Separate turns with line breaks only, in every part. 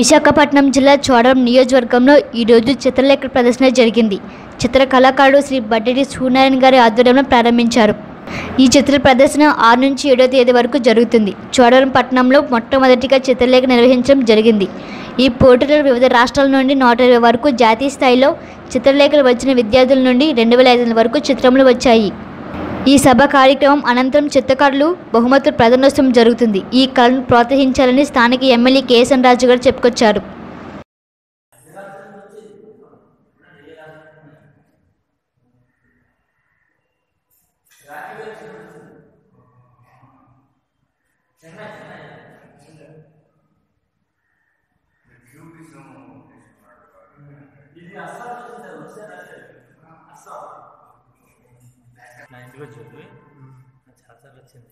విశాఖపట్నం జిల్లా చోడవరం నియోజకవర్గంలో ఈరోజు చిత్రలేఖన ప్రదర్శన జరిగింది. చిత్ర కళాకారుడు శ్రీ బడ్డెటి సూర్యనారాయణ గారి ఆధ్వర్యంలో ప్రారంభించారు. ఈ చిత్ర ప్రదర్శన 6 నుంచి 7వ తేదీ వరకు జరుగుతుంది. చోడవరం పట్టణంలో మొట్టమొదటిగా చిత్రలేఖ నిర్వహించడం జరిగింది. ఈ పోటీలో వివిధ రాష్ట్రాల నుండి 120 వరకు జాతీయ స్థాయిలో చిత్రలేఖలు వచ్చిన విద్యార్థుల నుండి 2500 వరకు చిత్రములు వచ్చాయి. ఈ సభ కార్యక్రమం అనంతరం చిత్రకారులు బహుమతుల ప్రదానోత్సవం జరుగుతుంది. ఈ కళను ప్రోత్సహించాలని స్థానిక ఎమ్మెల్యే కేఎస్ఎన్ రాజు గారు చెప్పుకొచ్చారు.
నా ఇంటికి వచ్చి చాలాసార్లు వచ్చింది.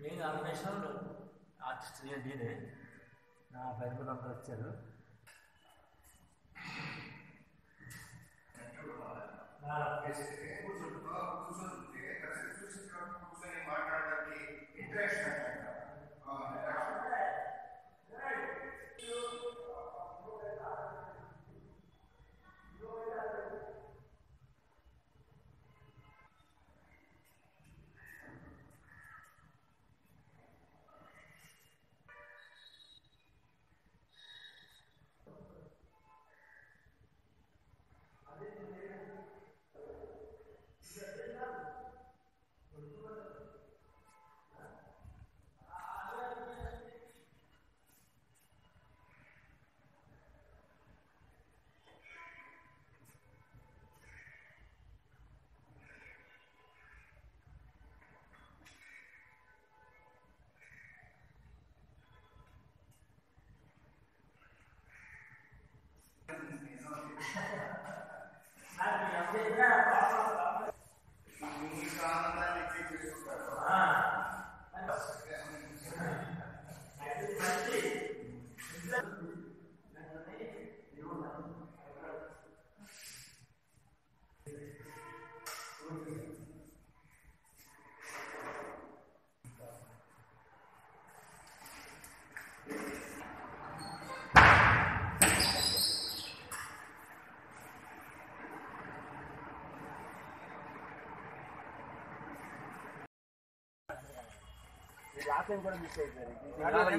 నేను ఆర్గనైజేషన్ ఆర్టిస్ట్ నేనే నా బైబుల్ అంతా వచ్చారు.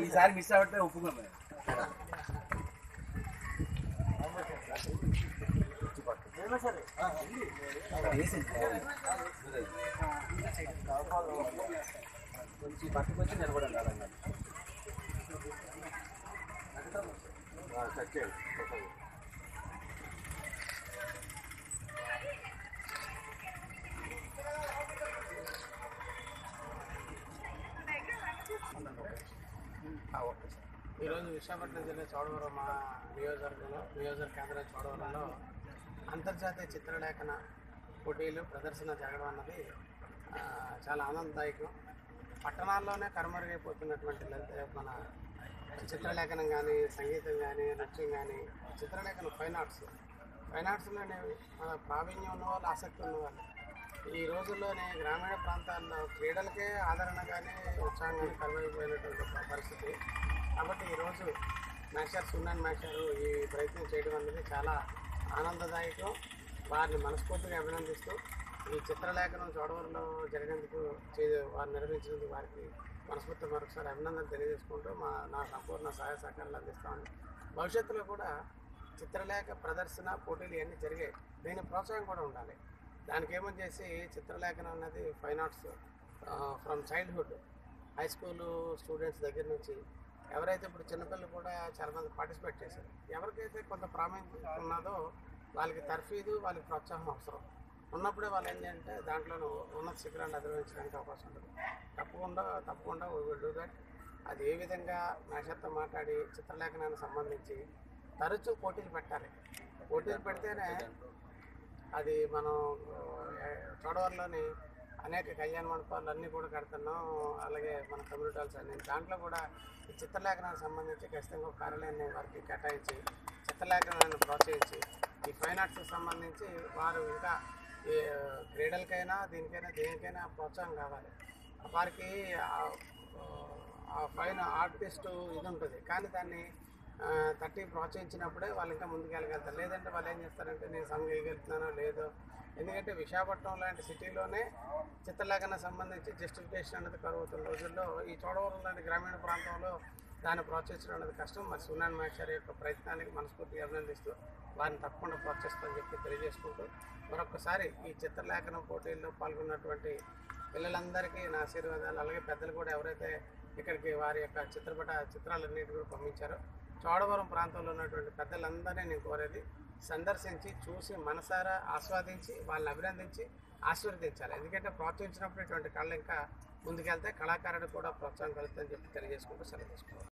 ఈసారి మిస్ అవ్వటే ఒప్పుకున్నాం. కొంచెం పట్టుకొచ్చి నిలబడండి అలాగే కట్ చేయండి.
ఈరోజు విశాఖపట్నం జిల్లా చోడవరం మా నియోజక కేంద్రం చోడవరంలో అంతర్జాతీయ చిత్రలేఖన పోటీలు ప్రదర్శన జరగడం అన్నది చాలా ఆనందదాయకం. పట్టణాల్లోనే కనుమరుగైపోతున్నటువంటి మన చిత్రలేఖనం కానీ, సంగీతం కానీ, నృత్యం కానీ, చిత్రలేఖనం ఫైన్ ఆర్ట్స్లోనే మన ప్రావీణ్యం ఉన్నవాళ్ళు, ఆసక్తి ఉన్నవాళ్ళు ఈ రోజుల్లోనే గ్రామీణ ప్రాంతాల్లో క్రీడలకే ఆదరణ కానీ, ఉత్సాహం కానీ కరువైపోయినటువంటి పరిస్థితి. కాబట్టి ఈరోజు సూనాయన్ మాస్టారు ఈ ప్రయత్నం చేయడం అనేది చాలా ఆనందదాయకం. వారిని మనస్ఫూర్తిగా అభినందిస్తూ ఈ చిత్రలేఖనం చోడవరంలో జరిగేందుకు వారు నిర్వహించినందుకు వారికి మనస్ఫూర్తిగా మరొకసారి అభినందనలు తెలియజేసుకుంటూ నా సంపూర్ణ సహాయ సహకారాలు అందిస్తామని. భవిష్యత్తులో కూడా చిత్రలేఖ ప్రదర్శన పోటీలు ఇవన్నీ జరిగాయి. దీని ప్రోత్సాహం కూడా ఉండాలి. దానికి ఏమని చేసి చిత్రలేఖనం అనేది fine arts from childhood, high school students దగ్గర నుంచి ఎవరైతే ఇప్పుడు చిన్నపిల్లలు కూడా చాలామంది పార్టిసిపేట్ చేశారు. ఎవరికైతే కొంత ప్రాముఖ్యత ఉన్నదో వాళ్ళకి తర్ఫీదు, వాళ్ళకి ప్రోత్సాహం అవసరం ఉన్నప్పుడే వాళ్ళు ఏంటంటే దాంట్లో ఉన్నత శిఖరాన్ని అధిరోహించడానికి అవకాశం ఉంటుంది. తప్పకుండా వీ విల్ డూ దట్. అది ఏ విధంగా మాస్టర్తో మాట్లాడి చిత్రలేఖనానికి సంబంధించి తరచూ పోటీలు పెట్టాలి. పోటీలు పెడితేనే అది మనం చోడవరంలోని అనేక కళ్యాణ మండపాలు అన్నీ కూడా కడుతున్నాం. అలాగే మన కమ్యూనిటీ హాల్స్ అన్ని దాంట్లో కూడా ఈ చిత్రలేఖనానికి సంబంధించి ఖచ్చితంగా ఒక కార్యాలయాన్ని వారికి కేటాయించి చిత్రలేఖనాన్ని ప్రోత్సహించి ఈ ఫైన్ ఆర్ట్స్కి సంబంధించి వారు ఇంకా ఈ క్రీడలకైనా దేనికైనా ప్రోత్సాహం కావాలి. వారికి ఫైన్ ఆర్టిస్టు ఇది ఉంటుంది, కానీ దాన్ని తట్టి ప్రోత్సహించినప్పుడే వాళ్ళు ఇంకా ముందుకెళ్ళగలుగుతారు. లేదంటే వాళ్ళు ఏం చేస్తారంటే నేను సంగీగలుగుతున్నానో లేదో. ఎందుకంటే విశాఖపట్నం లాంటి సిటీలోనే చిత్రలేఖన సంబంధించి జస్టిఫికేషన్ అనేది కరువుతున్న రోజుల్లో ఈ చోడవరం లాంటి గ్రామీణ ప్రాంతంలో దాన్ని ప్రోత్సహించడం అనేది కష్టం. మరి సూనాయన్ మాస్టర్ యొక్క ప్రయత్నానికి మనస్ఫూర్తిగా అభినందిస్తూ వారిని తప్పకుండా ప్రోత్సహిస్తామని చెప్పి తెలియజేసుకుంటూ మరొకసారి ఈ చిత్రలేఖనం పోటీల్లో పాల్గొన్నటువంటి పిల్లలందరికీ నా ఆశీర్వాదాలు. అలాగే పెద్దలు కూడా ఎవరైతే ఇక్కడికి వారి యొక్క చిత్రాలన్నిటి కూడా పంపించారో చోడవరం ప్రాంతంలో ఉన్నటువంటి పెద్దలందరినీ నేను కోరేది సందర్శించి చూసి మనసారా ఆస్వాదించి వాళ్ళని అభినందించి ఆశీర్వదించాలి. ఎందుకంటే ప్రోత్సహించినప్పుడు ఇటువంటి కళలు ఇంకా ముందుకెళ్తే కళాకారుడు కూడా ప్రోత్సాహం కలుగుతుందని చెప్పి తెలియజేసుకుంటూ సెలవు తీసుకోవాలి.